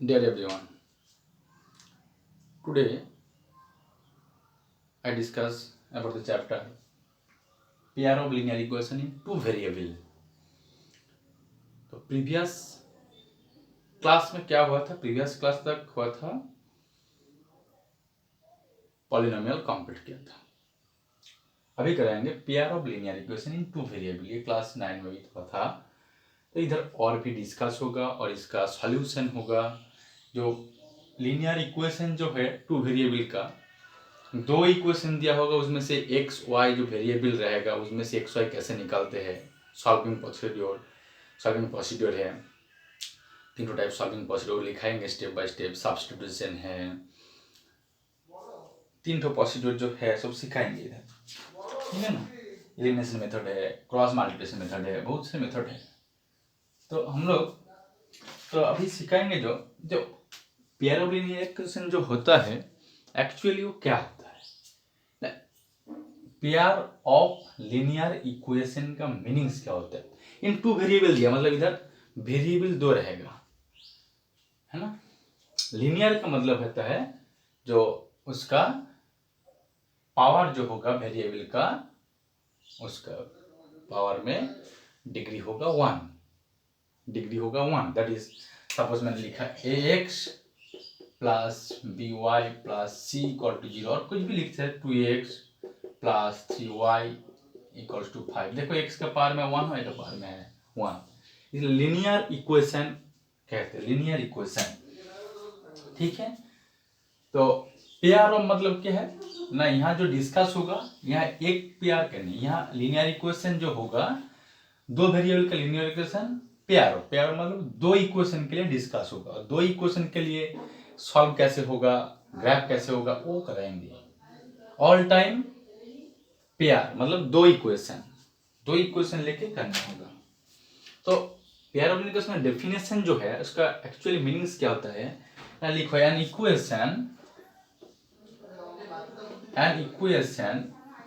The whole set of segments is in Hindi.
Dear everyone, today I discuss about the chapter pair of linear equation in two variable. तो प्रीवियस क्लास में क्या हुआ था? प्रीवियस क्लास तक हुआ था पॉलिनोमियल कंप्लीट किया था। अभी कराएंगे pair of linear equation in two variable. ये क्लास 9 में भी हुआ था। तो इधर और भी डिस्कस होगा और इसका सॉल्यूशन होगा। जो लिनियर इक्वेशन जो है टू वेरिएबल का, दो इक्वेशन दिया होगा, उसमें से एक्स वाई जो वेरिएबल रहेगा उसमें से एक्स वाई कैसे निकालते हैं, सॉल्विंग प्रोसीड्योर है। तीनों टाइप सॉल्विंग प्रोसीड्योर लिखाएंगे स्टेप बाय स्टेप। सब्स्टिट्यूशन है, तीन ठो प्रोसीड्योर जो है सब सिखाएंगे इधर, ठीक है ना। एलिमिनेशन मेथड है, क्रॉस मल्टीप्लिकेशन मेथड है, बहुत से मेथड है। तो हम लोग तो अभी सिखाएंगे जो जो पेयर ऑफ लिनियर इक्वेशन जो होता है एक्चुअली वो क्या होता है। पेयर ऑफ लिनियर इक्वेशन का मीनिंग्स क्या होता है। इन टू वेरिएबल दिया, मतलब इधर वेरिएबल दो रहेगा, है ना। लिनियर का मतलब होता है जो उसका पावर जो होगा वेरिएबल का, उसका पावर में डिग्री होगा 1, डिग्री होगा 1। दैट इज सपोज मैंने लिखा ax plus by plus c equal to 0, और कुछ भी लिखते हैं 2x plus 3y equals to 5। देखो x का पावर में 1 है, का पावर में है 1। इसलिए लिनियर इक्वेशन कहते हैं, लिनियर इक्वेशन, ठीक है। तो पेयर ऑफ मतलब क्या है ना, यहाँ जो डिस्कस होगा यहाँ एक पेयर का नहीं, यहाँ लिनियर इक्वेशन जो होगा दो वेरिएबल का linear equation pair of, pair मतलब दो इक्वेशन के लिए डिस्कस होगा, और दो इक्वेशन के लिए सॉल्व कैसे होगा, ग्राफ कैसे होगा, वो कराएंगे। ऑल टाइम पेयर मतलब दो इक्वेशन लेके करना होगा। तो पेयर ऑफ इक्वेशन का डेफिनेशन जो है उसका एक्चुअली मीनिंग्स क्या होता है, लिखो एन इक्वेशन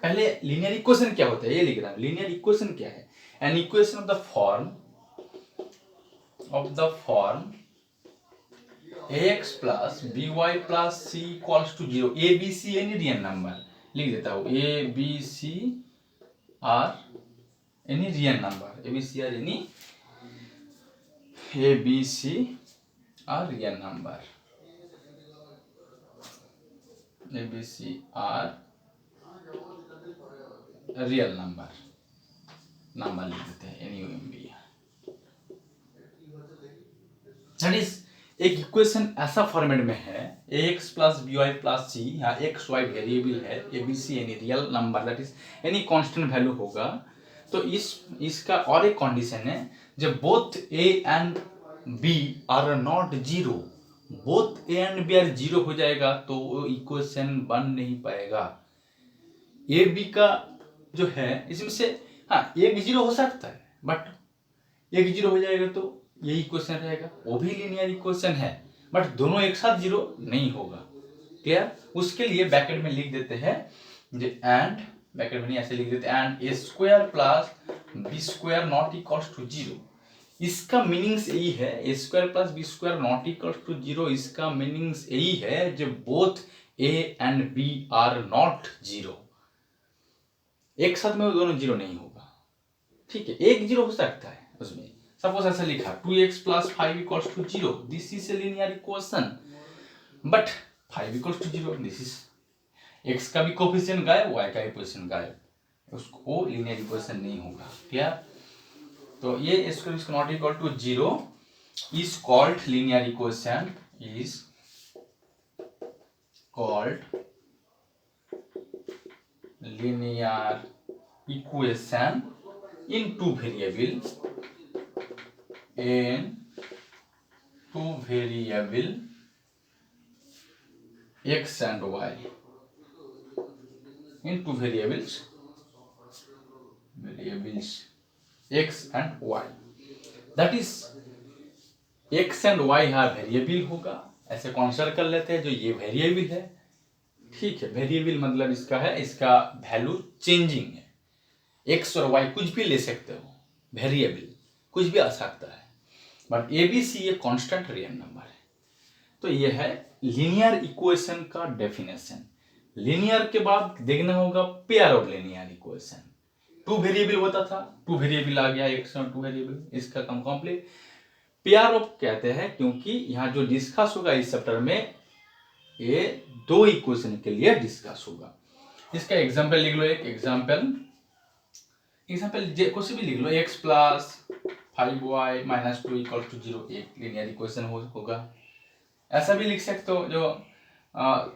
पहले लीनियर इक्वेशन क्या होता है ये लिख रहा हूं। लीनियर इक्वेशन क्या है? An equation of the form ax plus by plus c equals to 0। A B C any real number लिख देता हूं, A B C are any real number, A B C are any A B C are real number, A B C are real number लिख देते हैं, any M B. That is एक इक्वेशन ऐसा फॉर्मेट में है ax plus by plus c, यहाँ एक्स वाई वेरिएबल है, A B C any real number, that is any constant value होगा। तो इसका और एक कंडीशन है, जब both a and b are not zero, both a and b are zero हो जाएगा तो वो इक्वेशन बन नहीं पाएगा। ए बी का जो है इसमें से हाँ एक जीरो हो सकता है, बट एक जीरो हो जाएगा तो यही इक्वेशन रहेगा, वो भी लीनियर इक्वेशन है, बट दोनों एक साथ जीरो नहीं होगा। क्लियर? उसके लिए ब्रैकेट में लिख देते हैं एंड, ब्रैकेट में नहीं ऐसे लिख देते and A square plus B square not equals to 0। इसका मीनिंग्स यही है, A square plus B square not equals to 0, इसका मीनिंग्स यही है जब both A and B are not 0, एक साथ में वो दोनों जीरो नहीं होगा, ठीक है। एक जीरो हो सकता है उसमें, सपोज ऐसा लिखा 2x plus 5 equals to 0, this is a linear equation, but 5 equals to 0, this is x का भी कोफिशिएंट गायब, y का भी कोफिशिएंट गायब, उसको लिनियर इक्वेशन नहीं होगा। क्लियर? तो ये square is not equal to 0 is called linear equation, is called linear equation in two variable x and y, in two variables x and y, that is x and y यहाँ वेरिएबल होगा, ऐसे कंसीडर कर लेते हैं जो ये वेरिएबल है, ठीक है। वेरिएबल मतलब इसका है, इसका वैल्यू चेंजिंग है, एक्स और वाई कुछ भी ले सकते हो, वेरिएबल कुछ भी आ सकता है, बट ए बी सी ये कांस्टेंट रियल नंबर है। तो ये है लीनियर इक्वेशन का डेफिनेशन। लीनियर के बाद देखना होगा pair of linear equation. Two variable होता था, टू वेरिएबल आ गया, एक टू वेरिएबल, इसका कम कॉम्प्लीट पेयर ऑफ कहते हैं, क्योंकि यहाँ जो डिस्कस होगा इस चैप्टर में ये दो इक्वेशन के लिए डिस्कस होगा। इसका एग्जांपल लिख लो, एक एग्जांपल कुछ भी लिख लो, x plus 5y minus 2 equal to 0 एक लीनियर इक्वेशन होगा। ऐसा भी लिख सकते हो जो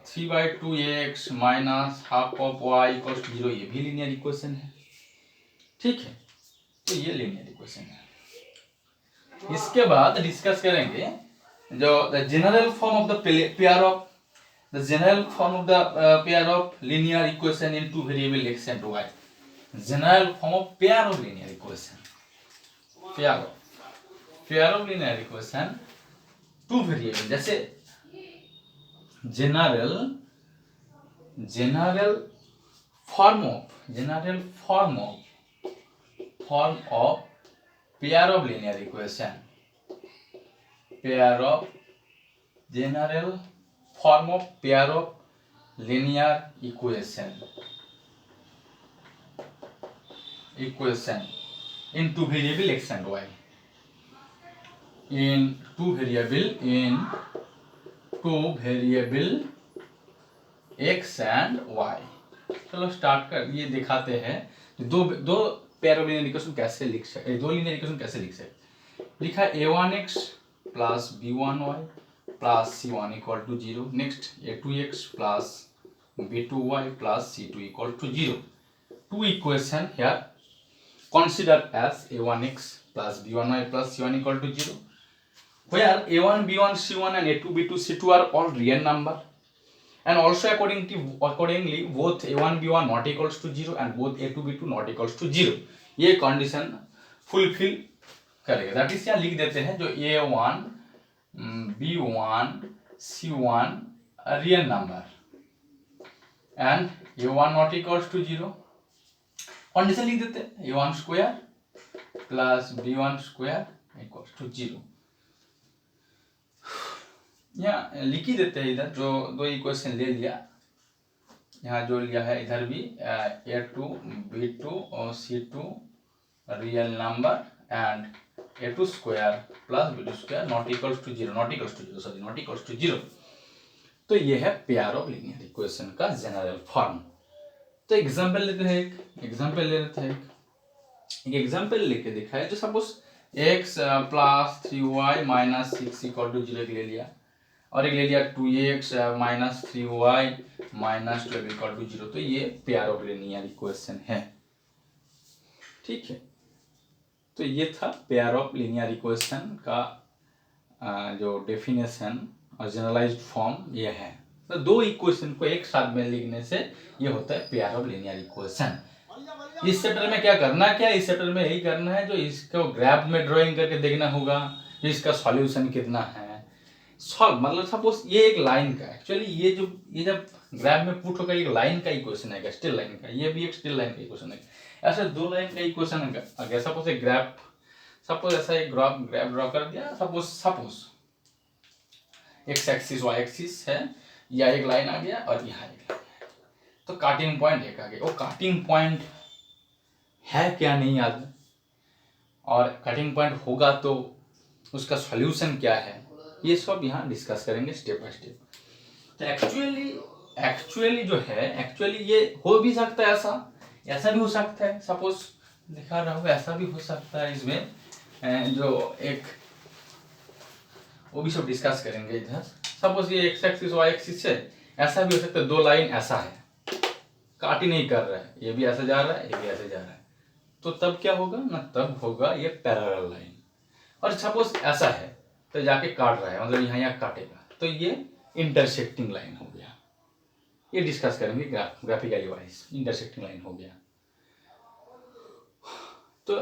3/2x minus half of y equal to 0, ये भी लीनियर इक्वेशन है। ठीक है, तो ये लीनियर इक्वेशन है। इसके बाद डिस्कस करेंगे जो the general form of the pair of pair of linear equation in two variable x and y। General form of pair of linear equation, pair of linear equation two variable, जैसे general form of pair of linear equation, general form of pair of linear equation in two variable x and y, in two variable x and y। चलो स्टार्ट कर, ये दिखाते हैं दो पेयर ऑफ लीनियर इक्वेशन कैसे लिख सकते, दो लीनियर इक्वेशन कैसे लिख सकते। लिखा a1x plus b1y plus c1 equal to 0। Next a2x plus b2y plus c2 equal to 0। Two equation here consider as a1x plus b1y plus c1 equal to 0, where a1 b1 c1 and a2 b2 c2 are all real number, and also accordingly both a1 b1 not equals to 0 and both a2 b2 not equals to 0। ये कंडीशन फुलफिल करेगा। दैट इज यहाँ लिख देते हैं जो a1 b1 c1 real number and a1 not equals to 0, condition लिख देते हैं a1 square plus b1 square equals to 0। यहाँ लिख ही देते हैं, इधर जो दो इक्वेशन ले लिया, यहाँ जो लिया है इधर भी a2 b2 और c2 real number and a2 square plus b2 square not equals to 0। तो ये है पेयर ऑफ लीनियर इक्वेशन का जनरल फॉर्म। तो एग्जाम्पल लेते हैं, एक एग्जाम्पल लेके देखा है, जो suppose x plus 3y minus 6 equal to 0 ले लिया, और एक ले लिया 2x minus 3y minus 12 equal to 0। तो ये पेयर ऑफ लीनियर इक्वेशन है। ठीक है, तो ये था पेयर ऑफ लीनियर इक्वेशन का जो डेफिनेशन और जनरलाइज्ड फॉर्म ये है। तो दो इक्वेशन को एक साथ में लिखने से ये होता है पेयर ऑफ लीनियर इक्वेशन। इस चैप्टर में क्या करना, इस चैप्टर में यही करना है जो इसको ग्राफ में ड्राइंग करके देखना होगा, इसका सॉल्यूशन कितना है। सॉल्व मतलब सपोज ये एक लाइन का, एक्चुअली ये जब ग्राफ में पुट होगा एक लाइन का इक्वेशन है, स्टिल लाइन का, ये भी एक स्टिल लाइन का इक्वेशन है। ऐसे दो लाइन का इक्वेशन है। सपोज एक ग्राफ, सपोज ऐसा एक ग्राफ ड्रॉ कर दिया, suppose x axis y axis है, या एक लाइन आ गया और यहाँ एक लाइन है, तो काटिंग पॉइंट एक आ गया। वो काटिंग पॉइंट है क्या नहीं याद, और कटिंग पॉइंट होगा तो उसका सॉल्यूशन क्या है, ये सब यहाँ डिस्कस करेंगे स्टेप बाय स्टेप। तो एक्चुअली जो है, एक्चुअली ये हो भी सकता है, ऐसा भी हो सकता है। सपोज दिखा रहा हूँ, ऐसा भी हो सकता है। इसमें जो एक वो भी सब डिस्कस करेंगे इधर। सपोज ये एक्स एक्सिस वाई एक्सिस है, ऐसा भी हो सकता है, दो लाइन ऐसा है, काट ही नहीं कर रहा है, ये भी ऐसे जा रहा है, ये भी ऐसे जा रहा है, तो तब क्या होगा ना, तब होगा ये पैरेलल लाइन। और सपोज ऐसा है तो जाके काट रहा है, मतलब यहाँ काटेगा, तो ये इंटरसेक्टिंग लाइन हो गया। ये डिस्कस करेंगे ग्राफिकली वाइज, इंटरसेक्टिंग लाइन हो गया। तो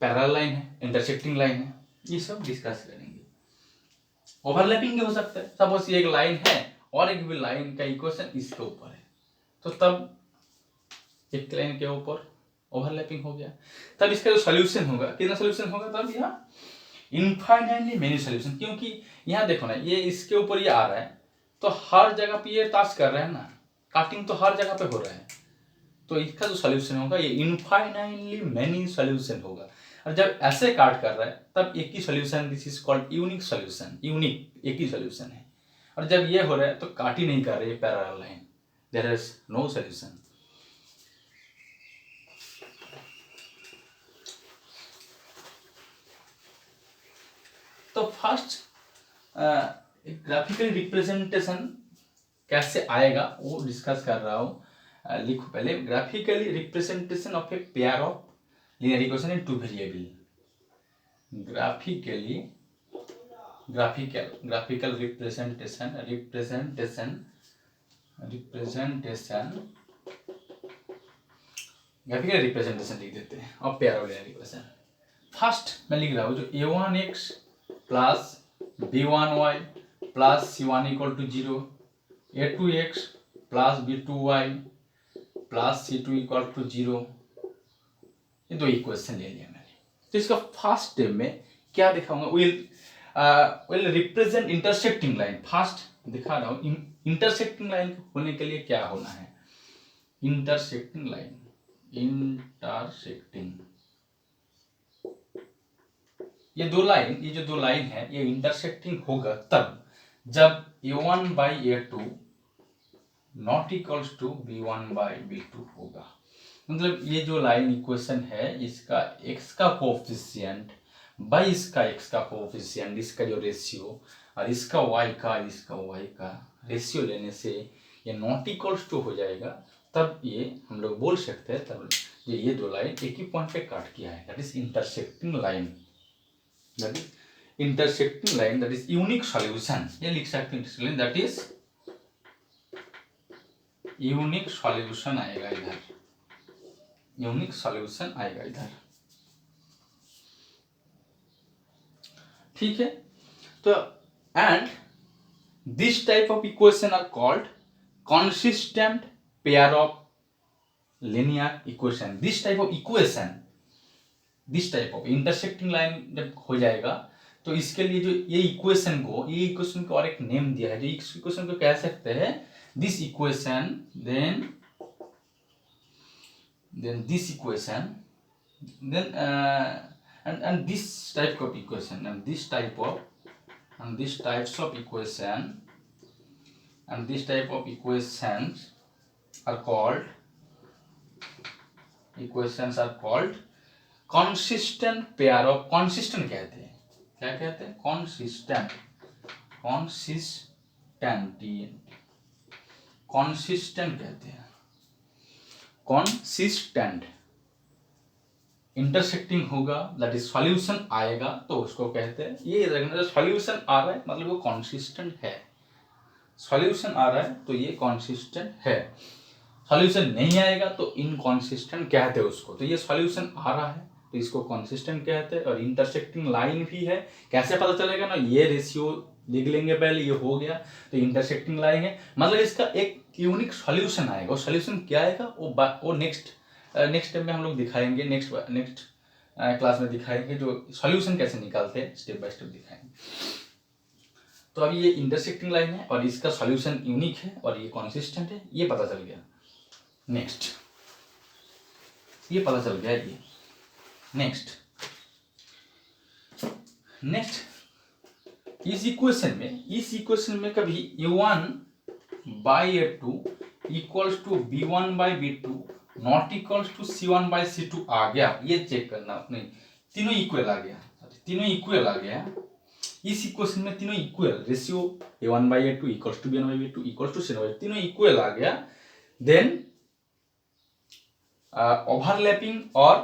पैरेलल लाइन है, इंटरसेक्टिंग लाइन है, ये सब डिस्कस करेंगे। ओवरलैपिंग भी हो सकता है। सपोज ये एक लाइन है और एक भी लाइन का इक्वेशन इसके ऊपर है, तो तब एक लाइन के ऊपर ओवरलैपिंग हो गया, तब इसका जो सॉल्यूशन होगा, कितना सॉल्यूशन होगा, तब यहाँ इनफाइनाइटली मेनी सॉल्यूशन, क्योंकि यहाँ देखो ना, ये इसके ऊपर ये आ रहा है तो हर जगह पे ये टास्क कर रहा है ना, काटिंग तो हर जगह पे हो रहा है, तो इसका जो सॉल्यूशन होगा ये इनफाइनाइटली मेनी सॉल्यूशन होगा। और जब ऐसे काट कर रहा है तब एक ही solution, this is called unique solution, unique एक ही सॉल्यूशन है। और जब ये हो रहा है तो काट ही नहीं कर रहे parallel line, there is no solution. तो फर्स्ट ग्राफिकल रिप्रेजेंटेशन कैसे आएगा वो डिस्कस कर रहा हूँ। लिखो पहले, graphically representation of a pair of linear equation in two variable. Graphical representation graphical representation लिख देते हैं और pair of linear equation. First मैं लिख रहा हूँ जो a1x plus b1y plus c1 equal to 0, a2x plus b2y plus c2 equal to 0, ये दो इक्वेशन ले लिया मैंने। तो इसका फर्स्ट स्टेप में क्या दिखाऊंगा, will represent intersecting line. First दिखा रहा हूँ इंटरसेक्टिंग लाइन होने के लिए क्या होना है, इंटरसेक्टिंग लाइन, इंटरसेक्टिंग ये जो दो लाइन है ये इंटरसेक्टिंग होगा तब जब a1 by a2 not equals to b1 by b2 होगा। मतलब ये जो लाइन इक्वेशन है इसका x का कोफिशिएंट बाई इसका x का कोफिशिएंट, इसका जो रेशियो और इसका y का रेशियो लेने से ये नॉट इक्वल्स टू हो जाएगा, तब ये हम लोग बोल सकते हैं तब ये दो लाइन एक ही पॉइंट पे काट किया है, that is intersecting line, that is intersecting line, that is unique solution. ये लिख सकते हैं दैट इज यूनिक सॉल्यूशन आएगा इधर, यूनिक सॉल्यूशन आएगा इधर, ठीक है। तो and this type of equation are called consistent pair of linear equation। This type of equation, this type of intersecting line जब हो जाएगा तो इसके लिए जो ये इक्वेशन को और एक नेम दिया है, जो इस इक्वेशन को कह सकते हैं this equation, then this equation, then and this type of equation and this types of equation and this type of equations are called consistent pair of, consistent कहते हैं, क्या कहते हैं, consistent कहते हैं, consistent इंटरसेक्टिंग होगा दैट इज सॉल्यूशन आएगा तो उसको कहते हैं, ये रखना सॉल्यूशन आ रहा है मतलब वो कॉन्सिस्टेंट है, सॉल्यूशन आ रहा है तो ये कॉन्सिस्टेंट है, सॉल्यूशन नहीं आएगा तो इनकॉन्सिस्टेंट कहते हैं उसको। तो ये सॉल्यूशन आ रहा है तो इसको कॉन्सिस्टेंट कहते हैं। और इंटरसेक्टिंग लाइन भी है, कैसे पता चलेगा ना, ये रेशियो लिख लेंगे पहले, ये हो गया तो इंटरसेक्टिंग लाइन है, मतलब इसका एक यूनिक सॉल्यूशन आएगा। वो सॉल्यूशन क्या आएगा वो नेक्स्ट स्टेप में हम लोग दिखाएंगे, नेक्स्ट क्लास में दिखाएंगे जो सॉल्यूशन कैसे निकालते हैं, स्टेप बाय स्टेप दिखाएंगे। तो अभी ये इंटरसेक्टिंग लाइन है और इसका सॉल्यूशन यूनिक है और ये कॉन्सिस्टेंट है, ये पता चल गया। नेक्स्ट ये पता चल गया, ये नेक्स्ट इस इक्वेशन में कभी u1 by a2 equals to b1 by b2 not equals to c1 by c2 आ गया, ये चेक करना, नहीं तीनों इक्वल आ गया, इस इक्वेशन में तीनों equal, ratio a1 by a2 equals to b1 by b2 equals to c1 by, तीनों इक्वल आ गया। देन ओवरलैपिंग और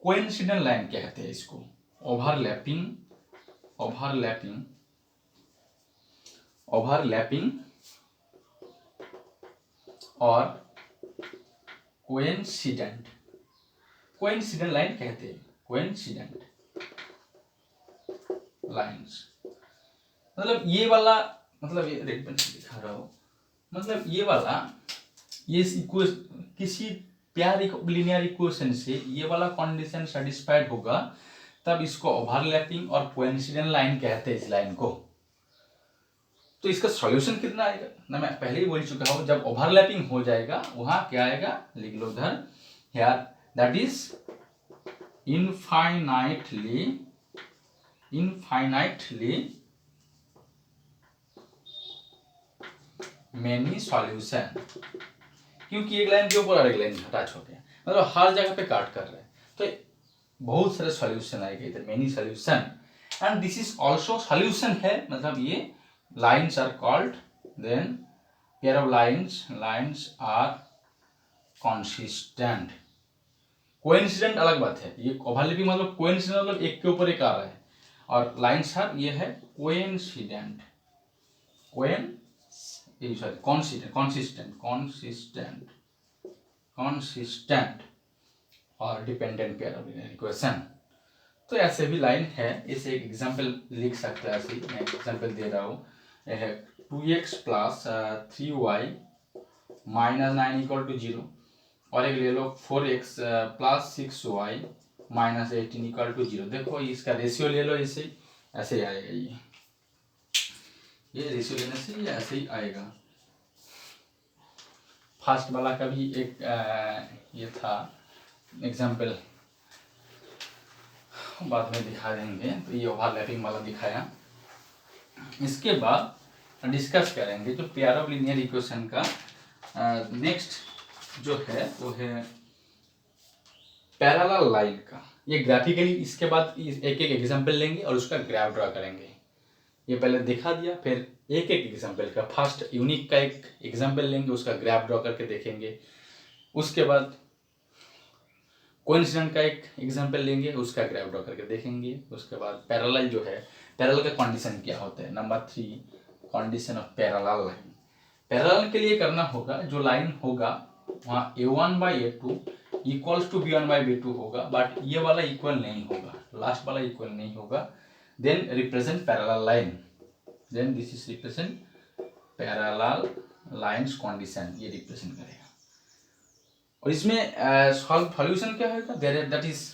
कोइंसिडेंट लाइन कहते हैं इसको, ओवरलैपिंग और कोइंसिडेंट लाइन कहते हैं, कोइंसिडेंट लाइंस। मतलब ये वाला, मतलब ये दिखा रहा हूं, मतलब ये वाला, ये किसी प्यार लीनियर इक्वेशन से ये वाला कंडीशन सेटिस्फाइड होगा तब इसको ओवरलैपिंग और कोइंसिडेंट लाइन कहते हैं इस लाइन को। तो इसका सॉल्यूशन कितना आएगा ना, मैं पहले ही बोल चुका हूँ, जब ओवरलैपिंग हो जाएगा वहां क्या आएगा, लिख लो उधर यार, that is infinitely many solution, क्योंकि एक लाइन के ऊपर और एक लाइन अटैच हो गया, मतलब हर जगह पे काट कर रहे हैं, तो बहुत सारे सॉल्यूशन आएंगे इधर, many solution. And this is also solution है, मतलब ये lines are called, then pair of lines are consistent. Coincident अलग बात है, ये ओवरलैपिंग मतलब कोइंसिडेंट मतलब एक के ऊपर एक आ रहा है, और लाइन्स आर ये है कोइंसिडेंट, कॉन्सिस्टेंट और डिपेंडेंट पेयर ऑफ इक्वेशन। तो ऐसे भी लाइन है, इसे एक एग्जांपल लिख सकते हैं, ऐसे मैं एग्जांपल दे रहा हूँ, 2x plus 3y minus 9 equal to 0, और एक ले लो 4x plus 6y minus 18 equal to 0। देखो इसका रेशियो ले लो, इसे ऐसे ही आएगा, ये रेशियो लेने से ये ऐसे ही आएगा। फर्स्ट वाला का भी एक ये था एग्जांपल, बाद में दिखा देंगे, तो ये ओवरलैपिंग वाला दिखाया। इसके बाद डिस्कस करेंगे जो पेयर ऑफ लीनियर इक्वेशन का नेक्स्ट जो है वो है पैरेलल लाइन का। ये ग्राफिकली इसके बाद एक एक एग्जांपल लेंगे और उसका ग्राफ ड्रा करेंगे। ये पहले दिखा दिया, फिर एक एक एग्जांपल का फर्स्ट यूनिक का एक एग्जांपल लेंगे, उसका ग्राफ ड्रा करके देखेंगे। उसके बाद कोइंसिडेंट का एक एग्जांपल लेंगे, उसका ग्राफ ड्रा करके देखेंगे। उसके बाद पैरेलल जो है, पैरेलल का कंडीशन क्या होता है, number 3 condition of parallel line. Parallel के लिए करना होगा, जो लाइन होगा वहाँ a1/a2 इक्वल्स टू b1/b2 होगा, बट ये वाला इक्वल नहीं होगा, लास्ट वाला इक्वल नहीं होगा। Then represent parallel line, then this is represent parallel lines condition, ये रिप्रेजेंट करेगा। और इसमें सॉल्यूशन क्या होगा, that is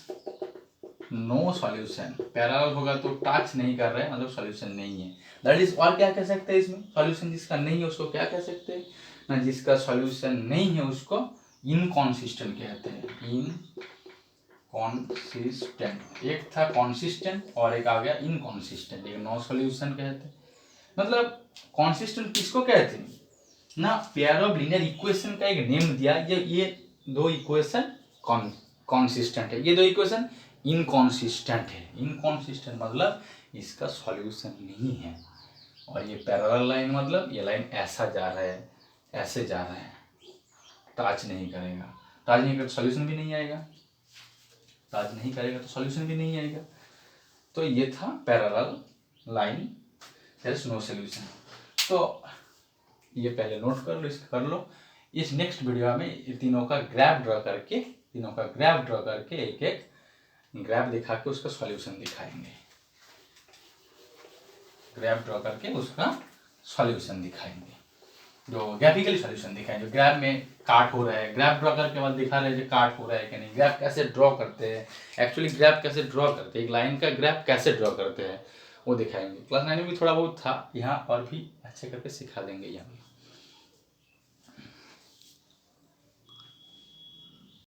no solution. Parallel होगा तो टच नहीं कर रहे हैं, मतलब सॉल्यूशन नहीं है, दैट इज। और क्या कह सकते हैं इसमें, सॉल्यूशन जिसका नहीं है उसको क्या कह सकते हैं ना, जिसका सॉल्यूशन नहीं है उसको इनकॉन्सिस्टेंट कहते हैं, इनकॉन्सिस्टेंट। एक था कॉन्सिस्टेंट और एक आ गया इनकॉन्सिस्टेंट, एक नो सॉल्यूशन कहते हैं। मतलब कॉन्सिस्टेंट किसको कहते हैं ना, पेयर ऑफ लीनियर इक्वेशन का एक नेम दिया, ये दो इक्वेशन कॉन्सिस्टेंट है, ये दो इक्वेशन इनकॉन्सिस्टेंट है। इनकॉन्सिस्टेंट मतलब इसका सॉल्यूशन नहीं है। और ये पैरेलल लाइन मतलब ये लाइन ऐसा जा रहा है, ऐसे जा रहा है, टच नहीं करेगा, टच नहीं करेगा तो सॉल्यूशन भी नहीं आएगा, टच नहीं करेगा तो सॉल्यूशन भी नहीं आएगा। तो ये था parallel line, there is no solution. तो ये पहले नोट कर लो, इसको कर लो। इस नेक्स्ट वीडियो में तीनों का ग्राफ ड्रा करके एक एक ग्राफ दिखा के उसका सॉल्यूशन दिखाएंगे, ग्राफ ड्रा करके उसका सॉल्यूशन दिखाएंगे, जो ग्राफिकली सॉल्यूशन दिखाएंगे। ग्राफ में काट हो रहा है, ग्राफ ड्रा करके बाद दिखा रहे हैं काट हो रहा है कि नहीं, ग्राफ कैसे ड्रॉ करते हैं, एक्चुअली ग्राफ कैसे ड्रॉ करते हैं, एक लाइन का ग्राफ कैसे ड्रॉ करते हैं वो दिखाएंगे। क्लास 9 में भी थोड़ा बहुत था, यहाँ और भी अच्छे करके सिखा देंगे यहाँ।